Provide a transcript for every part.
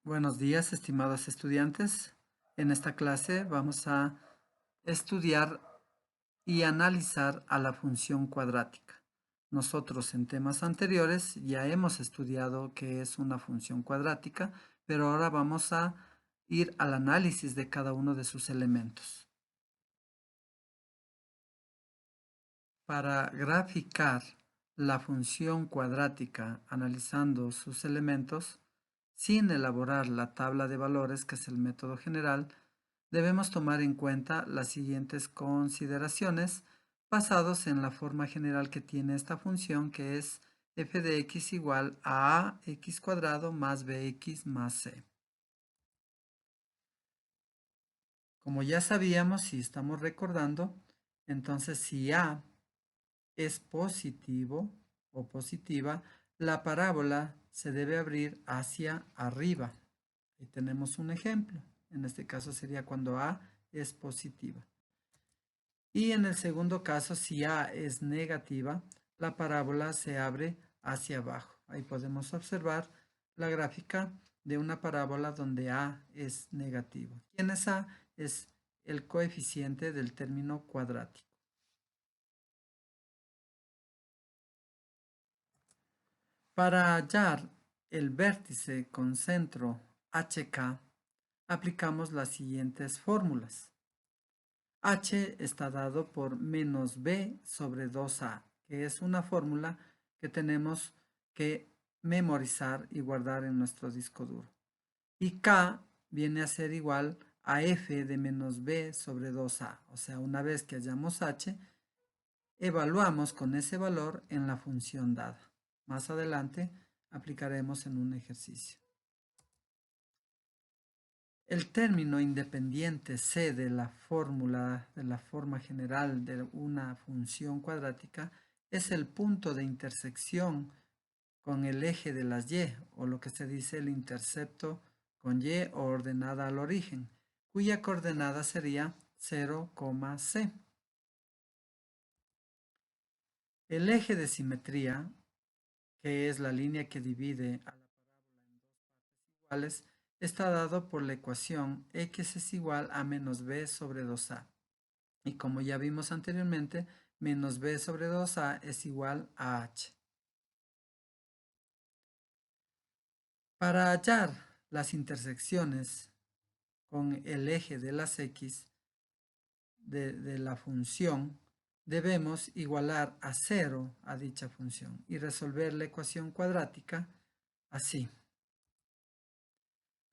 Buenos días, estimados estudiantes. En esta clase vamos a estudiar y analizar a la función cuadrática. Nosotros en temas anteriores ya hemos estudiado qué es una función cuadrática, pero ahora vamos a ir al análisis de cada uno de sus elementos. Para graficar la función cuadrática analizando sus elementos, sin elaborar la tabla de valores, que es el método general, debemos tomar en cuenta las siguientes consideraciones basados en la forma general que tiene esta función, que es f de x igual a x cuadrado más bx más c. Como ya sabíamos, si estamos recordando, entonces si a es positivo o positiva, la parábola se debe abrir hacia arriba. Y tenemos un ejemplo. En este caso sería cuando A es positiva. Y en el segundo caso, si A es negativa, la parábola se abre hacia abajo. Ahí podemos observar la gráfica de una parábola donde A es negativo. ¿Quién es A? Es el coeficiente del término cuadrático. Para hallar el vértice con centro HK, aplicamos las siguientes fórmulas. H está dado por menos B sobre 2A, que es una fórmula que tenemos que memorizar y guardar en nuestro disco duro. Y K viene a ser igual a F de menos B sobre 2A. O sea, una vez que hallamos H, evaluamos con ese valor en la función dada. Más adelante aplicaremos en un ejercicio. El término independiente C de la fórmula de la forma general de una función cuadrática es el punto de intersección con el eje de las y, o lo que se dice el intercepto con y o ordenada al origen, cuya coordenada sería 0, c. El eje de simetría, que es la línea que divide a la parábola en dos partes iguales, está dado por la ecuación x es igual a menos b sobre 2a. Y como ya vimos anteriormente, menos b sobre 2a es igual a h. Para hallar las intersecciones con el eje de las x de la función, debemos igualar a 0 a dicha función y resolver la ecuación cuadrática así.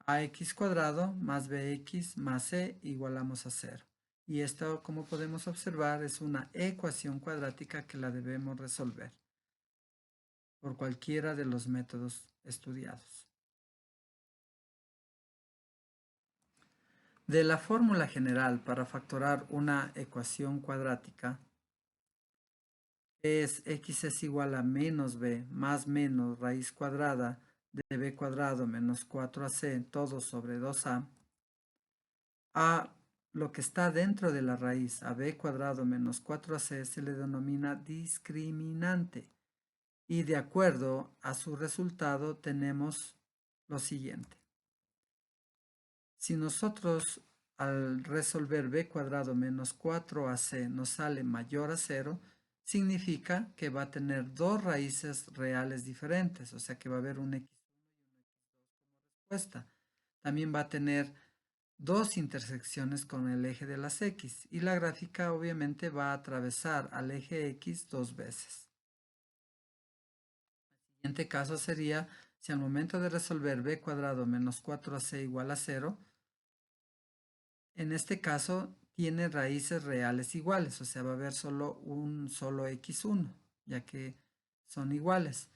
Ax cuadrado más bx más c igualamos a 0. Y esto, como podemos observar, es una ecuación cuadrática que la debemos resolver por cualquiera de los métodos estudiados. De la fórmula general para factorar una ecuación cuadrática es x es igual a menos b más menos raíz cuadrada de b cuadrado menos 4ac todo sobre 2a, a lo que está dentro de la raíz, a b cuadrado menos 4ac, se le denomina discriminante. Y de acuerdo a su resultado tenemos lo siguiente. Si nosotros al resolver b cuadrado menos 4ac nos sale mayor a 0, significa que va a tener dos raíces reales diferentes, o sea que va a haber un x1 y un x2 como respuesta. También va a tener dos intersecciones con el eje de las x y la gráfica obviamente va a atravesar al eje x dos veces. El siguiente caso sería si al momento de resolver b cuadrado menos 4ac igual a 0, en este caso tiene raíces reales iguales, o sea va a haber solo un solo x1, ya que son iguales.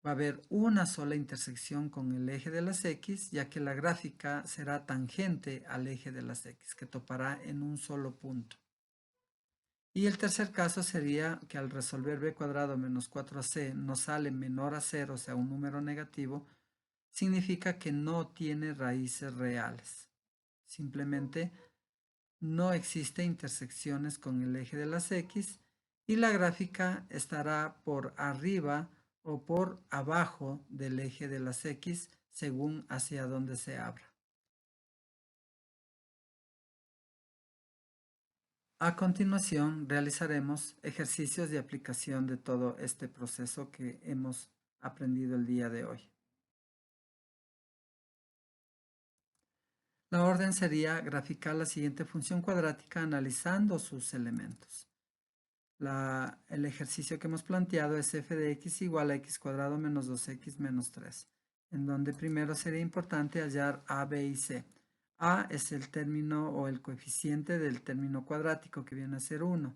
Va a haber una sola intersección con el eje de las x, ya que la gráfica será tangente al eje de las x, que topará en un solo punto. Y el tercer caso sería que al resolver b cuadrado menos 4ac nos sale menor a 0, o sea, un número negativo, significa que no tiene raíces reales. Simplemente no existe intersecciones con el eje de las x y la gráfica estará por arriba o por abajo del eje de las x según hacia dónde se abra. A continuación, realizaremos ejercicios de aplicación de todo este proceso que hemos aprendido el día de hoy. La orden sería graficar la siguiente función cuadrática analizando sus elementos. El ejercicio que hemos planteado es f de x igual a x cuadrado menos 2x menos 3, en donde primero sería importante hallar a, b y c. A es el término o el coeficiente del término cuadrático, que viene a ser 1.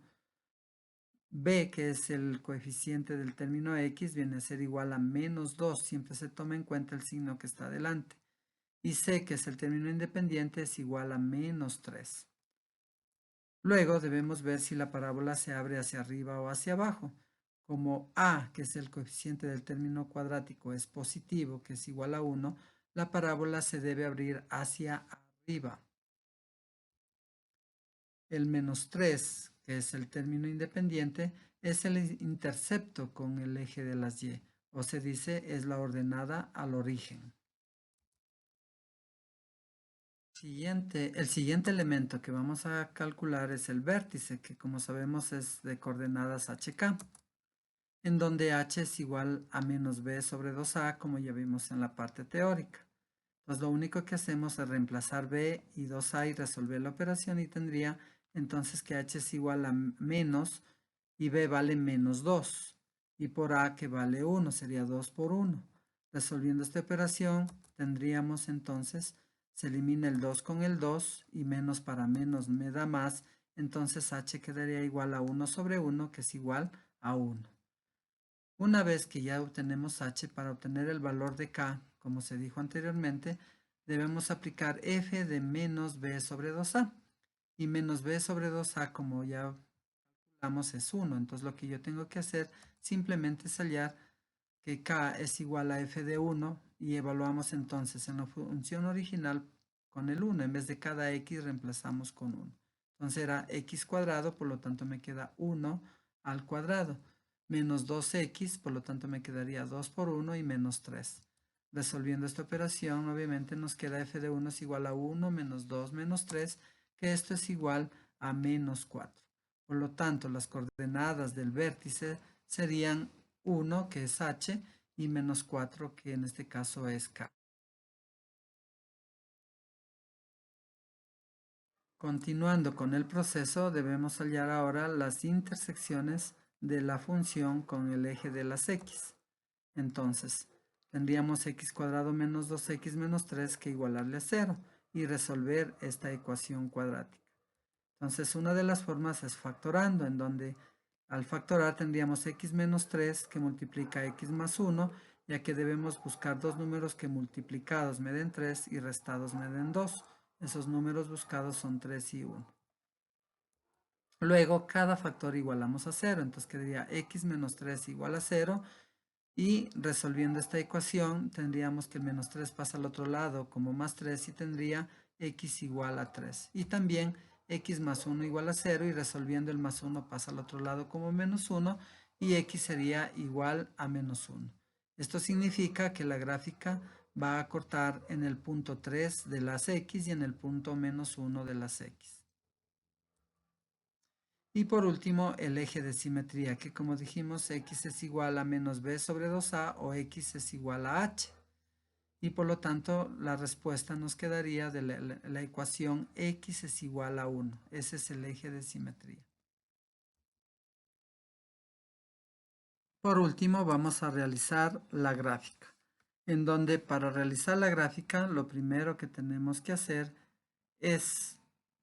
B, que es el coeficiente del término x, viene a ser igual a menos 2. Siempre se toma en cuenta el signo que está adelante. Y c, que es el término independiente, es igual a menos 3. Luego debemos ver si la parábola se abre hacia arriba o hacia abajo. Como a, que es el coeficiente del término cuadrático, es positivo, que es igual a 1, la parábola se debe abrir hacia arriba. El menos 3, que es el término independiente, es el intercepto con el eje de las y, o se dice es la ordenada al origen. El siguiente elemento que vamos a calcular es el vértice, que como sabemos es de coordenadas HK, en donde H es igual a menos B sobre 2A, como ya vimos en la parte teórica. Entonces lo único que hacemos es reemplazar B y 2A y resolver la operación, y tendría entonces que H es igual a menos y B vale menos 2, y por A, que vale 1, sería 2 por 1. Resolviendo esta operación tendríamos entonces, se elimina el 2 con el 2 y menos para menos me da más, entonces H quedaría igual a 1 sobre 1, que es igual a 1. Una vez que ya obtenemos H, para obtener el valor de K, como se dijo anteriormente, debemos aplicar f de menos b sobre 2a. Y menos b sobre 2a, como ya calculamos, es 1. Entonces lo que yo tengo que hacer simplemente es hallar que K es igual a f de 1, y evaluamos entonces en la función original con el 1. En vez de cada x reemplazamos con 1. Entonces era x cuadrado, por lo tanto me queda 1 al cuadrado. Menos 2x, por lo tanto me quedaría 2 por 1 y menos 3. Resolviendo esta operación, obviamente nos queda f de 1 es igual a 1 menos 2 menos 3, que esto es igual a menos 4. Por lo tanto, las coordenadas del vértice serían 1, que es h, y menos 4, que en este caso es k. Continuando con el proceso, debemos hallar ahora las intersecciones de la función con el eje de las x. Entonces, tendríamos x cuadrado menos 2x menos 3 que igualarle a 0 y resolver esta ecuación cuadrática. Entonces, una de las formas es factorando, en donde al factorar tendríamos x menos 3 que multiplica x más 1, ya que debemos buscar dos números que multiplicados me den 3 y restados me den 2. Esos números buscados son 3 y 1. Luego, cada factor igualamos a 0, entonces quedaría x menos 3 igual a 0, y resolviendo esta ecuación tendríamos que el menos 3 pasa al otro lado como más 3 y tendría x igual a 3. Y también x más 1 igual a 0, y resolviendo el más 1 pasa al otro lado como menos 1 y x sería igual a menos 1. Esto significa que la gráfica va a cortar en el punto 3 de las x y en el punto menos 1 de las x. Y por último, el eje de simetría, que como dijimos, x es igual a menos b sobre 2a o x es igual a h. Y por lo tanto, la respuesta nos quedaría de la ecuación x es igual a 1. Ese es el eje de simetría. Por último, vamos a realizar la gráfica, en donde para realizar la gráfica, lo primero que tenemos que hacer es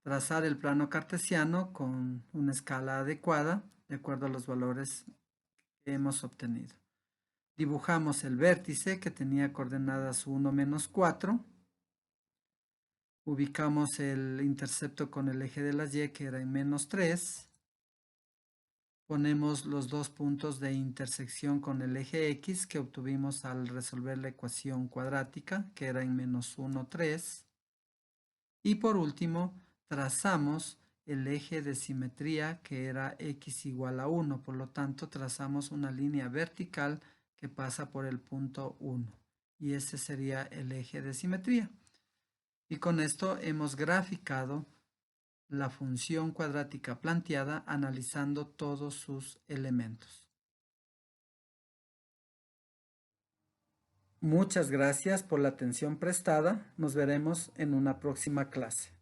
trazar el plano cartesiano con una escala adecuada, de acuerdo a los valores que hemos obtenido. Dibujamos el vértice, que tenía coordenadas 1 menos 4. Ubicamos el intercepto con el eje de las y, que era en menos 3. Ponemos los dos puntos de intersección con el eje x que obtuvimos al resolver la ecuación cuadrática, que era en menos 1, 3. Y por último, trazamos el eje de simetría, que era x igual a 1. Por lo tanto, trazamos una línea vertical que pasa por el punto 1. y ese sería el eje de simetría. Y con esto hemos graficado la función cuadrática planteada analizando todos sus elementos. Muchas gracias por la atención prestada. Nos veremos en una próxima clase.